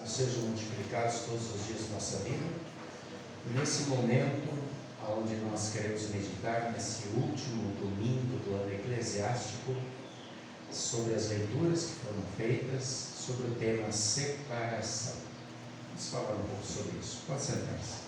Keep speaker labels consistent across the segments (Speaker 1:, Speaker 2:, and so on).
Speaker 1: sejam multiplicados todos os dias da nossa vida. Nesse momento, onde nós queremos meditar, nesse último domingo do ano eclesiástico, sobre as leituras que foram feitas, sobre o tema separação. Vamos falar um pouco sobre isso. Pode sentar-se.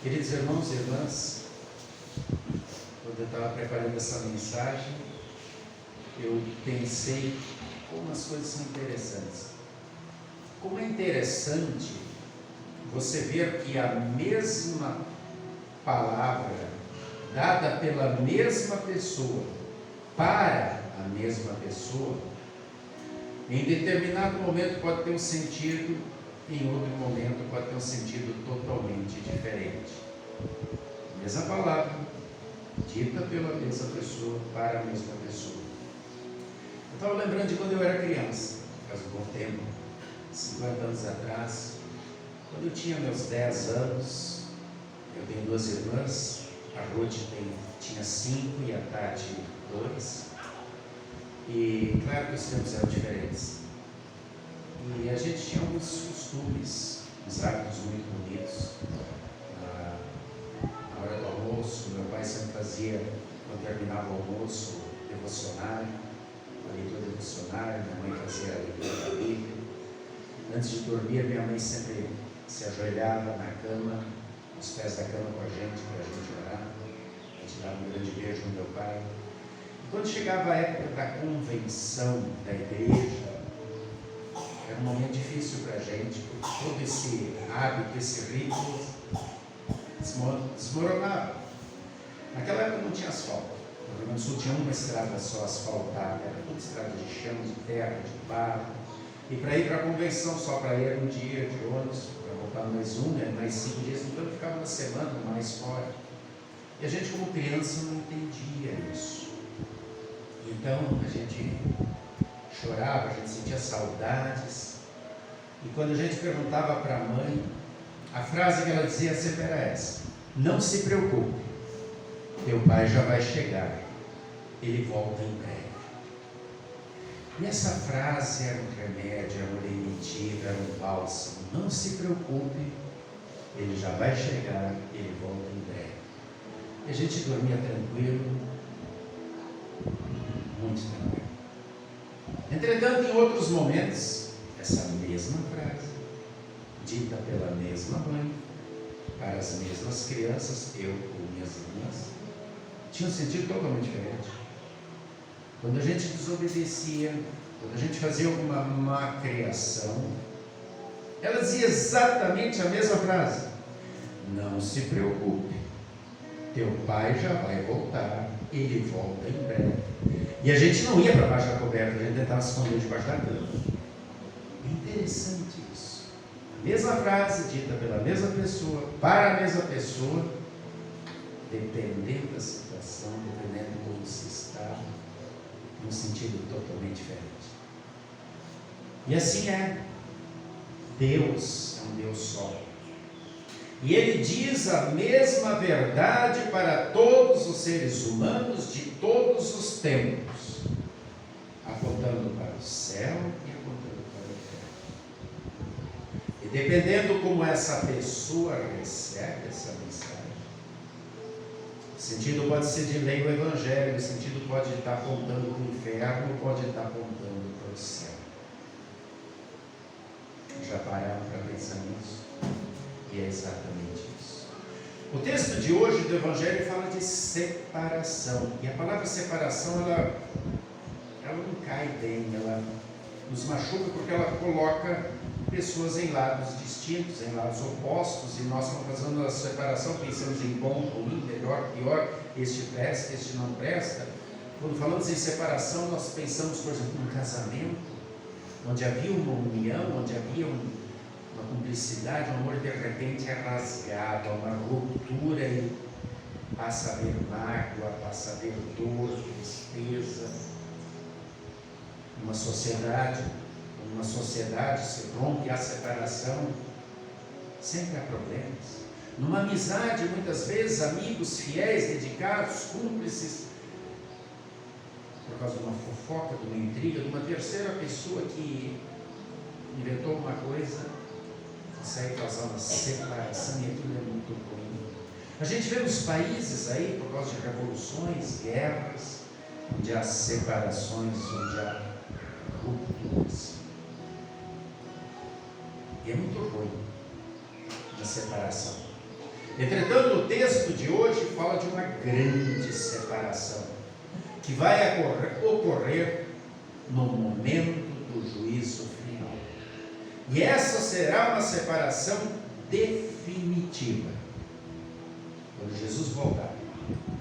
Speaker 1: Queridos irmãos e irmãs, quando eu estava preparando essa mensagem, eu pensei como as coisas são interessantes. Como é interessante você ver que a mesma palavra, dada pela mesma pessoa, para a mesma pessoa, em determinado momento pode ter um sentido, em outro momento pode ter um sentido totalmente diferente. A mesma palavra, dita pela mesma pessoa, para a mesma pessoa. Eu estava lembrando de quando eu era criança, faz um bom tempo, 50 anos atrás, quando eu tinha meus 10 anos. Eu tenho duas irmãs, a Ruth tinha 5 e a Tati 2, e claro que os tempos eram diferentes, e a gente tinha alguns costumes, uns hábitos muito bonitos. Na hora do almoço, meu pai sempre fazia, quando terminava o almoço, devocionário, a leitura devocionária, minha mãe fazia a leitura da Bíblia. Antes de dormir, minha mãe sempre se ajoelhava na cama, aos pés da cama com a gente, para a gente orar. A gente dava um grande beijo no meu pai. E quando chegava a época da convenção da igreja, era um momento difícil para a gente, porque todo esse hábito, esse rito desmoronava. Naquela época não tinha asfalto. No Rio Grande do Sul tinha uma estrada só asfaltada, era toda estrada de chão, de terra, de barro. E para ir para a convenção, só para ir era um dia de ônibus, para voltar mais mais 5 dias, então eu ficava uma semana mais fora. E a gente, como criança, não entendia isso. Então a gente chorava, a gente sentia saudades. E quando a gente perguntava para a mãe, a frase que ela dizia sempre era essa: não se preocupe, teu pai já vai chegar, ele volta em breve. E essa frase era um remédio, era um lenitivo, era um bálsamo. Não se preocupe, ele já vai chegar, ele volta em breve. E a gente dormia tranquilo, muito tranquilo. Entretanto, em outros momentos, essa mesma frase, dita pela mesma mãe, para as mesmas crianças, eu ou minhas irmãs, tinha um sentido totalmente diferente. Quando a gente desobedecia, quando a gente fazia alguma má criação, ela dizia exatamente a mesma frase: não se preocupe, teu pai já vai voltar, ele volta em breve. E a gente não ia para baixo da coberta, a gente tentava se esconder debaixo da cama. É interessante isso. A mesma frase, dita pela mesma pessoa, para a mesma pessoa, dependendo da situação, dependendo de como se está, num sentido totalmente diferente. E assim é. Deus é um Deus só. E Ele diz a mesma verdade para todos os seres humanos de todos os tempos, apontando para o céu e apontando para o inferno. E dependendo como essa pessoa recebe essa mensagem, o sentido pode ser de ler o Evangelho, o sentido pode estar apontando para o inferno, pode estar apontando para o céu. Já pararam para pensar nisso? E é exatamente isso. O texto de hoje do Evangelho fala de separação. E a palavra separação, ela não cai bem, ela nos machuca porque ela coloca pessoas em lados distintos, em lados opostos, e nós estamos fazendo a separação, pensamos em bom, ruim, melhor, pior, este presta, este não presta. Quando falamos em separação, nós pensamos, por exemplo, num casamento, onde havia uma união, onde havia uma cumplicidade, um amor de repente é rasgado, uma ruptura, e passa a haver mágoa, passa a haver dor, tristeza. Uma sociedade se rompe a separação, sempre há problemas. Numa amizade, muitas vezes, amigos fiéis, dedicados, cúmplices, por causa de uma fofoca, de uma intriga, de uma terceira pessoa que alguma coisa, isso aí causa uma separação, e aquilo é muito ruim. A gente vê nos países aí, por causa de revoluções, guerras, onde há separações, onde há rupturas. E é muito ruim a separação. Entretanto, o texto de hoje fala de uma grande separação, que vai ocorrer no momento do juízo final. E essa será uma separação definitiva, quando Jesus voltar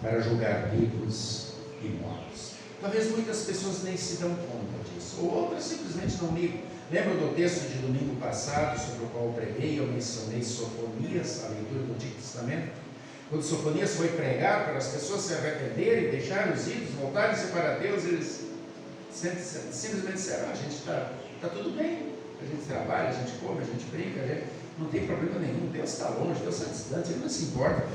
Speaker 1: para julgar vivos e mortos. Talvez muitas pessoas nem se dão conta disso, ou outras simplesmente não ligam. Lembra do texto de domingo passado, sobre o qual eu preguei? Eu mencionei Sofonias, a leitura do Antigo Testamento. Quando Sofonias foi pregar para as pessoas se arrependerem, deixarem os ídolos, voltarem-se para Deus, eles simplesmente disseram: a gente está tudo bem, a gente trabalha, a gente come, a gente brinca, não tem problema nenhum, Deus está longe, Deus está distante, Ele não se importa.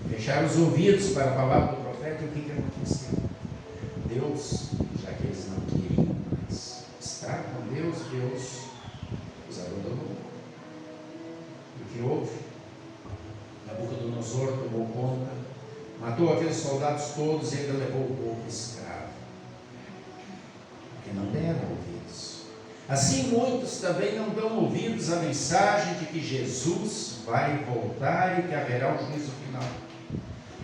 Speaker 1: Fecharam os ouvidos para a palavra do profeta, e o que aconteceu? Deus, já que eles não queriam mais estar com Deus, Deus os abandonou. E o que houve? Nabucodonosor tomou conta, matou aqueles soldados todos e ainda levou o povo escravo, porque não deram ouvidos. Assim, muitos também não dão ouvidos à mensagem de que Jesus vai voltar e que haverá um juízo final.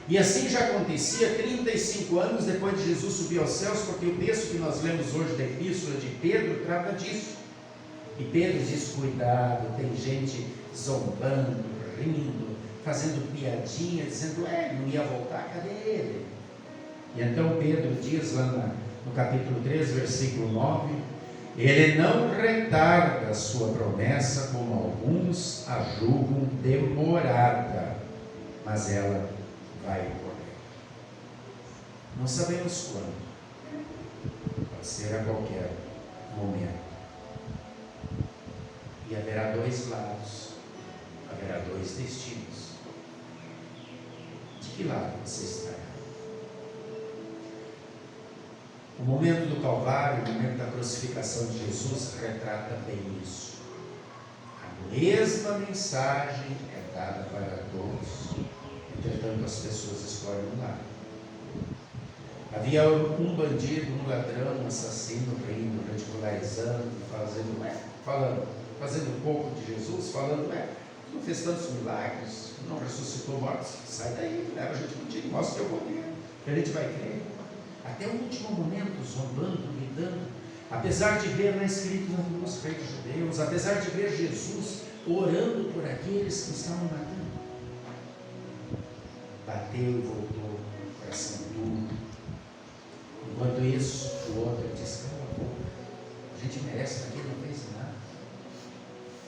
Speaker 1: E assim já acontecia 35 anos depois de Jesus subir aos céus, porque o texto que nós lemos hoje da Epístola de Pedro trata disso. E Pedro diz: cuidado, tem gente zombando, rindo, fazendo piadinha, dizendo: não ia voltar, cadê ele? E então Pedro diz lá no capítulo 3, versículo 9: ele não retarda a sua promessa, como alguns a julgam demorada, mas ela vai ocorrer. Não sabemos quando, pode ser a qualquer momento. E haverá dois lados, haverá dois destinos. De que lado você estará? O momento do Calvário, o momento da crucificação de Jesus, retrata bem isso. A mesma mensagem é dada para todos, entretanto as pessoas escolhem um lado. Havia um bandido, um ladrão, um assassino, rindo, ridicularizando, fazendo pouco de Jesus, falando: não fez tantos milagres, não ressuscitou mortos, sai daí, leva a gente contigo, mostra o teu poder, que a gente vai crer. Até o último momento, zombando, gritando, apesar de ver lá escrito na cruz, rei dos judeus, apesar de ver Jesus orando por aqueles que estavam matando, bateu e voltou, coração duro. Enquanto isso, o outro disse: cala a boca, a gente merece, aqui não fez nada.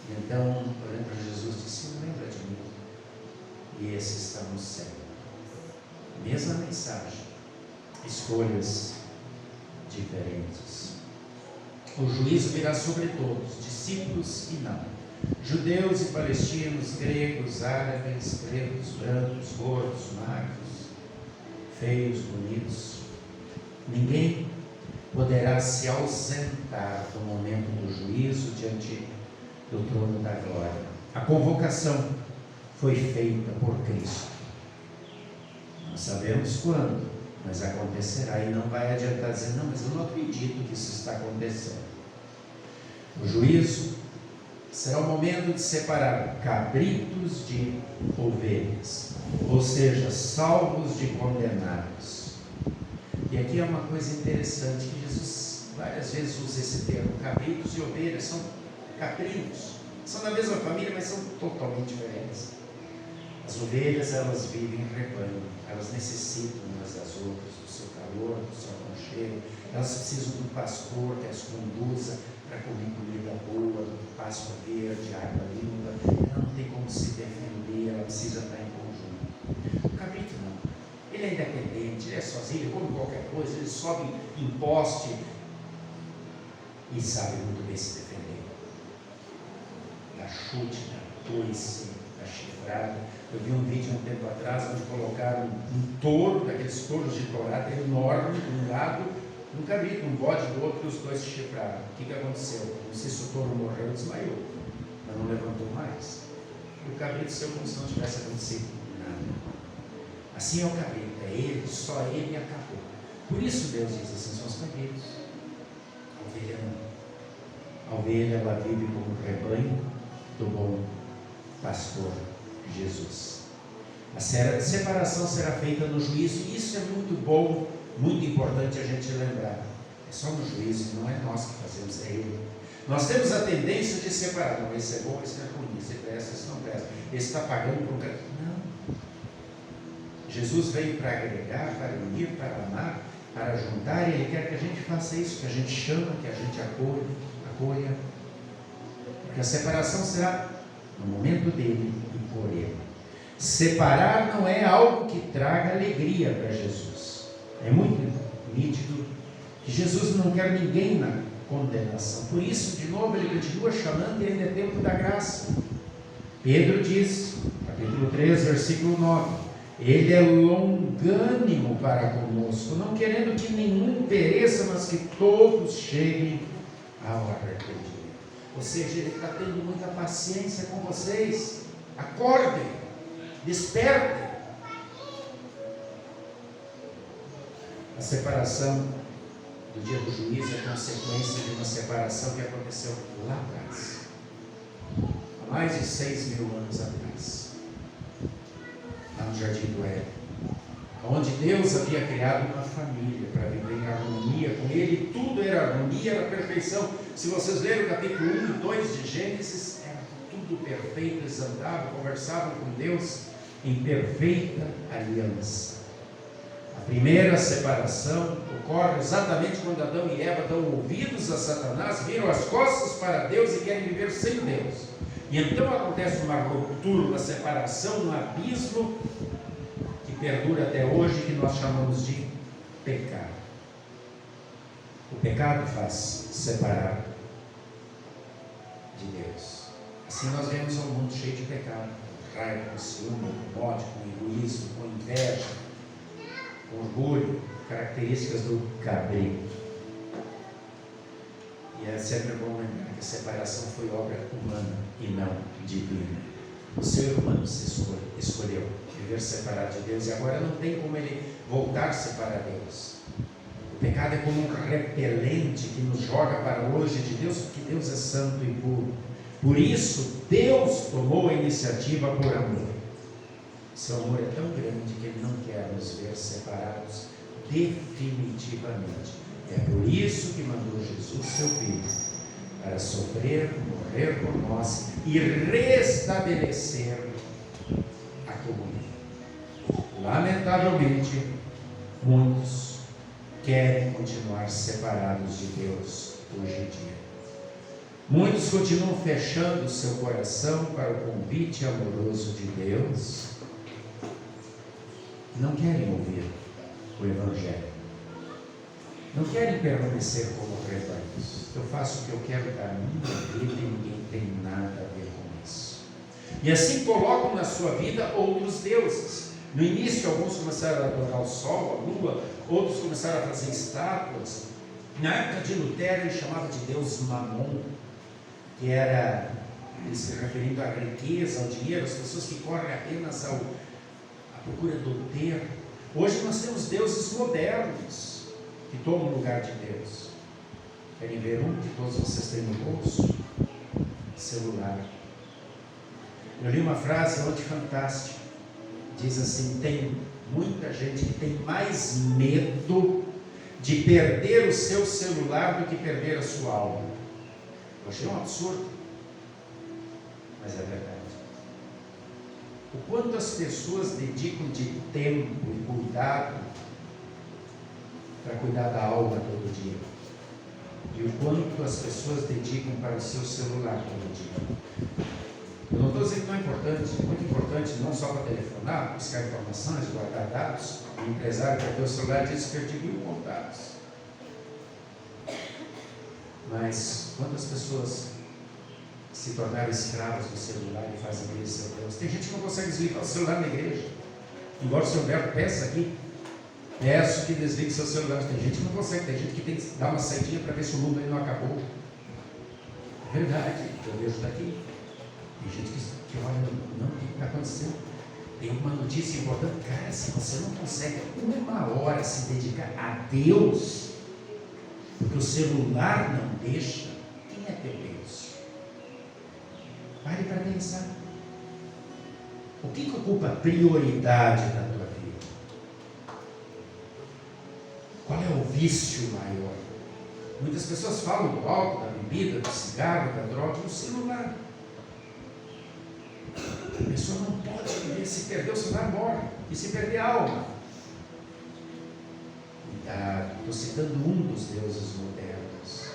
Speaker 1: E então, olhando para Jesus, disse: lembra de mim. E esse está no céu. Mesma mensagem, escolhas diferentes. O juízo virá sobre todos, discípulos e não, judeus e palestinos, gregos, árabes, pretos, brancos, gordos, magros, feios, bonitos. Ninguém poderá se ausentar do momento do juízo diante do trono da glória. A convocação foi feita por Cristo. Não sabemos quando, mas acontecerá, e não vai adiantar dizer: não, mas eu não acredito que isso está acontecendo. O juízo será o momento de separar cabritos de ovelhas, ou seja, salvos de condenados. E aqui é uma coisa interessante, que Jesus várias vezes usa esse termo: cabritos e ovelhas, são caprinos, são da mesma família, mas são totalmente diferentes. As ovelhas, elas vivem em rebanho, elas necessitam umas das outras, do seu calor, do seu aconchego, elas precisam de um pastor que as conduza para comer comida boa, pasto verde, água limpa. Ela não tem como se defender, ela precisa estar em conjunto. O cabrito não, ele é independente, ele é sozinho, ele come qualquer coisa, ele sobe em poste e sabe muito bem se defender. Da chute, da toice, da chifrada. Eu vi um vídeo um tempo atrás onde colocaram um touro, daqueles touros de tourada enorme, de um lado, Um cabrito, um bode do outro, e os dois se chifraram. O que aconteceu? Não sei se o touro morreu ou desmaiou, mas não levantou mais. O cabrito saiu como se não tivesse acontecido nada. Assim é o cabrito, é ele, só ele, e acabou. Por isso Deus diz assim: são os cabritos. A ovelha não. A ovelha, ela vive como um rebanho do bom pastor Jesus. A separação será feita no juízo, e isso é muito bom, muito importante a gente lembrar. É só no juízo, não é nós que fazemos, é Ele. Nós temos a tendência de separar: não, esse é bom, esse é ruim, esse presta, esse não presta, esse está pagando por um cara. Não. Jesus veio para agregar, para unir, para amar, para juntar, e Ele quer que a gente faça isso, que a gente chama, que a gente acolha. Porque a separação será no momento dele e por Ele. Separar não é algo que traga alegria para Jesus. É muito nítido que Jesus não quer ninguém na condenação. Por isso, de novo, Ele continua chamando, e ainda é tempo da graça. Pedro diz, capítulo 3, versículo 9: Ele é longânimo para conosco, não querendo que nenhum pereça, mas que todos cheguem ao arrependimento. Ou seja, Ele está tendo muita paciência com vocês. Acordem, despertem. A separação do dia do juízo é consequência de uma separação que aconteceu lá atrás, há mais de 6.000 anos atrás, lá no Jardim do Éden, onde Deus havia criado uma família para viver em harmonia com Ele. Tudo era harmonia, era perfeição. Se vocês lerem o capítulo 1 e 2 de Gênesis, era tudo perfeito. Eles andavam, conversavam com Deus em perfeita aliança. A primeira separação ocorre exatamente quando Adão e Eva dão ouvidos a Satanás, viram as costas para Deus e querem viver sem Deus. E então acontece uma ruptura, uma separação, um abismo que perdura até hoje, que nós chamamos de pecado. O pecado faz separar de Deus. Assim nós vemos um mundo cheio de pecado: com raiva, com ciúme, com ódio, com egoísmo, com inveja, com orgulho, características do cabrito. E é sempre bom lembrar que a separação foi obra humana e não divina. O ser humano se escolheu viver separado de Deus, e agora não tem como ele voltar-se para Deus. O pecado é como um repelente que nos joga para longe de Deus, porque Deus é santo e puro. Por isso, Deus tomou a iniciativa por amor. Seu amor é tão grande que Ele não quer nos ver separados definitivamente. É por isso que mandou Jesus, seu Filho, para sofrer, morrer por nós e restabelecer a comunhão. Lamentavelmente, muitos querem continuar separados de Deus hoje em dia. Muitos continuam fechando o seu coração para o convite amoroso de Deus. Não querem ouvir o Evangelho. Não querem permanecer como rebanhos. Eu faço o que eu quero da minha vida e ninguém tem nada a ver com isso. E assim colocam na sua vida outros deuses. No início, alguns começaram a adorar o sol, a lua, outros começaram a fazer estátuas. Na época de Lutero, ele chamava de Deus Mamon, que era, se referindo à riqueza, ao dinheiro, as pessoas que correm apenas à procura do ter. Hoje nós temos deuses modernos que tomam o lugar de Deus. Querem ver um que todos vocês têm no bolso? Celular. Eu li uma frase ontem fantástica. Diz assim: tem muita gente que tem mais medo de perder o seu celular do que perder a sua alma. Eu achei um absurdo, mas é verdade. O quanto as pessoas dedicam de tempo e cuidado para cuidar da alma todo dia, e o quanto as pessoas dedicam para o seu celular todo dia. Eu não estou dizendo que não é importante, é muito importante, não só para telefonar, buscar informações, guardar dados. O empresário que tem o celular disse que perdi 1000 contatos. Mas quantas pessoas se tornaram escravos do celular e fazem dele seu Deus? Tem gente que não consegue desligar o celular na igreja, embora o seu Humberto peça aqui. Peço que desligue seu celular. Tem gente que não consegue, tem gente que tem que dar uma saidinha para ver se o mundo ainda não acabou. É verdade, eu vejo daqui. Tem gente que olha, não, o que está acontecendo? Tem uma notícia importante. Cara, se você não consegue uma hora se dedicar a Deus, porque o celular não deixa, quem é teu Deus? Pare para pensar. O que ocupa prioridade na tua vida? Qual é o vício maior? Muitas pessoas falam do álcool, da bebida, do cigarro, da droga, do celular. A pessoa não pode viver, se perder o celular, morre. E se perder a alma. Cuidado, estou citando um dos deuses modernos.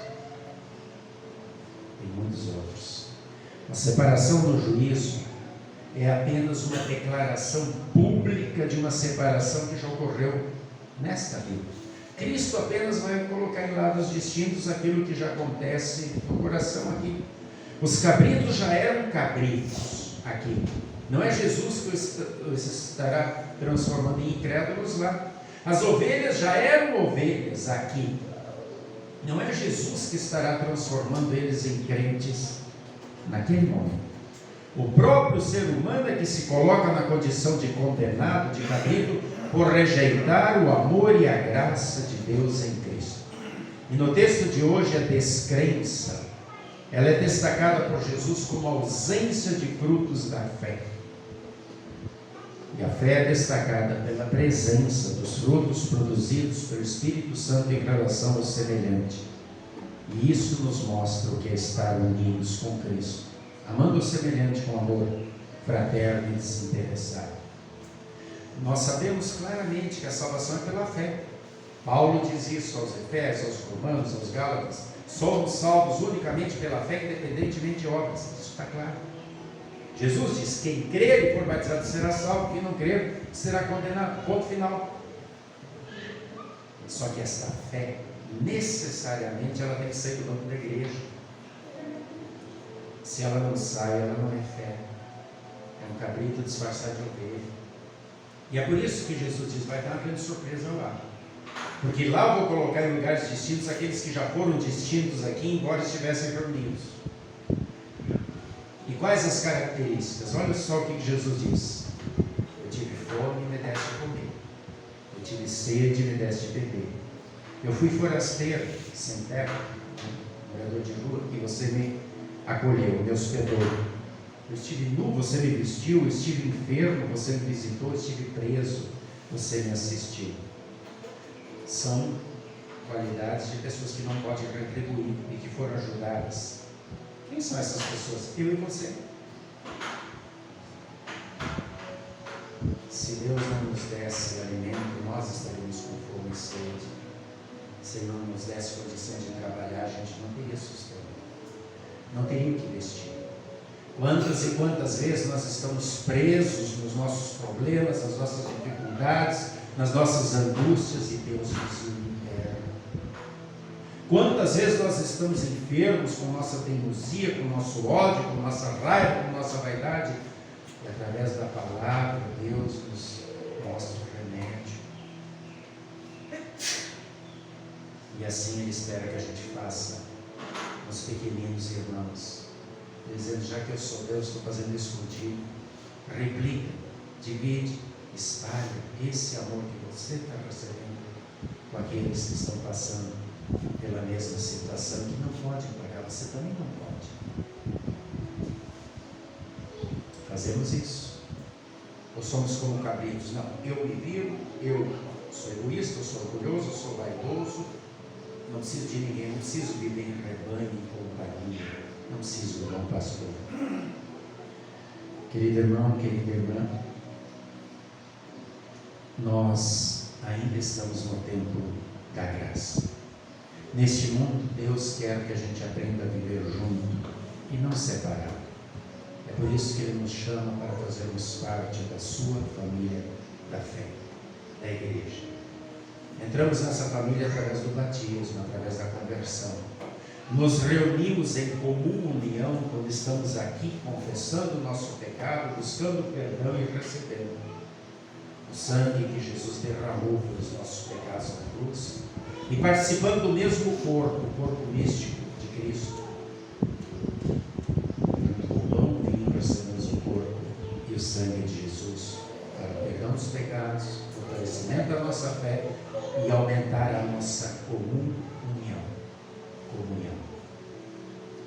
Speaker 1: Tem muitos outros. A separação no juízo é apenas uma declaração pública de uma separação que já ocorreu nesta vida. Cristo apenas vai colocar em lados distintos aquilo que já acontece no coração aqui. Os cabritos já eram cabritos aqui. Não é Jesus que os estará transformando em incrédulos lá. As ovelhas já eram ovelhas aqui. Não é Jesus que estará transformando eles em crentes naquele momento. O próprio ser humano é que se coloca na condição de condenado, de cabrito, por rejeitar o amor e a graça de Deus em Cristo. E no texto de hoje, a descrença, ela é destacada por Jesus como ausência de frutos da fé. E a fé é destacada pela presença dos frutos produzidos pelo Espírito Santo em relação ao semelhante. E isso nos mostra o que é estar unidos com Cristo, amando o semelhante com amor fraterno e desinteressado. Nós sabemos claramente que a salvação é pela fé. Paulo diz isso aos Efésios, aos Romanos, aos Gálatas. Somos salvos unicamente pela fé, independentemente de obras. Isso está claro. Jesus diz: quem crer e for batizado será salvo, quem não crer será condenado. Ponto final. Só que esta fé, necessariamente, ela tem que sair do banco da igreja. Se ela não sai, ela não é fé. É um cabrito disfarçado de ovelha. E é por isso que Jesus diz: vai dar uma grande surpresa lá. Porque lá eu vou colocar em lugares distintos aqueles que já foram distintos aqui, embora estivessem reunidos. E quais as características? Olha só o que Jesus diz: eu tive fome e me deste de comer. Eu tive sede e me deste de beber. Eu fui forasteiro, sem terra, morador de rua, e você me acolheu, me hospedou. Eu estive nu, você me vestiu. Eu estive enfermo, você me visitou. Eu estive preso, você me assistiu. São qualidades de pessoas que não podem retribuir e que foram ajudadas. Quem são essas pessoas? Eu e você. Se Deus não nos desse alimento, nós estaríamos com fome e sede. Se Ele não nos desse condição de trabalhar, a gente não teria sustento. Não teria o que vestir. Quantas e quantas vezes nós estamos presos nos nossos problemas, nas nossas dificuldades, nas nossas angústias, e Deus nos libera. Quantas vezes nós estamos enfermos com nossa teimosia, com nosso ódio, com nossa raiva, com nossa vaidade, e através da palavra, Deus nos mostra o remédio. E assim Ele espera que a gente faça os pequeninos irmãos, dizendo: já que eu sou Deus, estou fazendo isso contigo. Replica, divide, espalha esse amor que você está recebendo com aqueles que estão passando pela mesma situação, que não pode pagar, você também não pode. Fazemos isso? Ou somos como cabritos? Não, eu me viro, eu sou egoísta, eu sou orgulhoso, eu sou vaidoso, não preciso de ninguém, não preciso viver em rebanho, em companhia, não preciso de um pastor. Querido irmão, querida irmã, nós ainda estamos no tempo da graça. Neste mundo, Deus quer que a gente aprenda a viver junto e não separado. É por isso que Ele nos chama para fazermos parte da sua família da fé, da igreja. Entramos nessa família através do batismo, através da conversão. Nos reunimos em comum união quando estamos aqui confessando o nosso pecado, buscando perdão e recebendo. o sangue que Jesus derramou pelos nossos pecados na cruz, e participando do mesmo corpo, o corpo místico de Cristo, o pão, o vinho, recebemos o corpo e o sangue de Jesus, para o perdão dos pecados, fortalecimento da nossa fé e aumentar a nossa comunhão.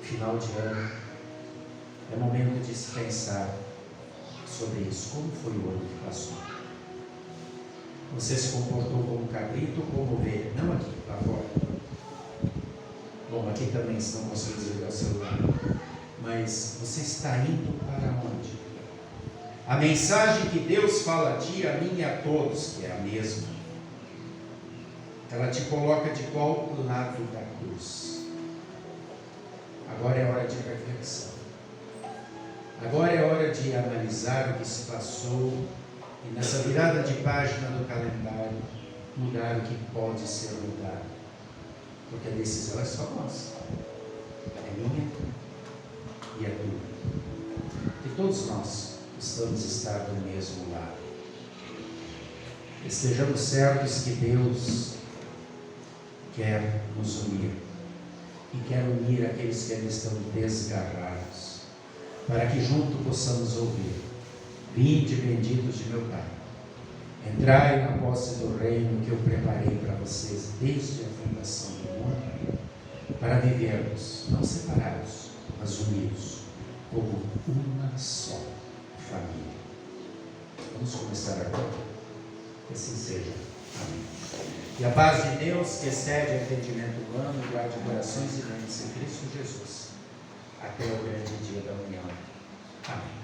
Speaker 1: Final de ano, é momento de se pensar sobre isso. Como foi o ano que passou? Você se comportou como cabrito ou como ovelha? Não aqui, lá fora. Bom, aqui também, se não consegue desligar o celular. Mas você está indo para onde? A mensagem que Deus fala a ti, a mim e a todos, que é a mesma, ela te coloca de qual lado da cruz? Agora é hora de reflexão. Agora é hora de analisar o que se passou e nessa virada de página do calendário, mudar o que pode ser mudado. Porque a decisão é só nossa. É minha e é tua. E todos nós precisamos estar do mesmo lado. Estejamos certos que Deus quer nos unir. E quer unir aqueles que ainda estão desgarrados, para que junto possamos ouvir: vinde benditos de meu Pai, entrai na posse do reino que eu preparei para vocês desde a fundação do mundo, para vivermos, não separados, mas unidos, como uma só família. Vamos começar agora? Que assim seja. Amém. E a paz de Deus, que excede o entendimento humano, guarde corações e mentes em Cristo Jesus, até o grande dia da união. Amém.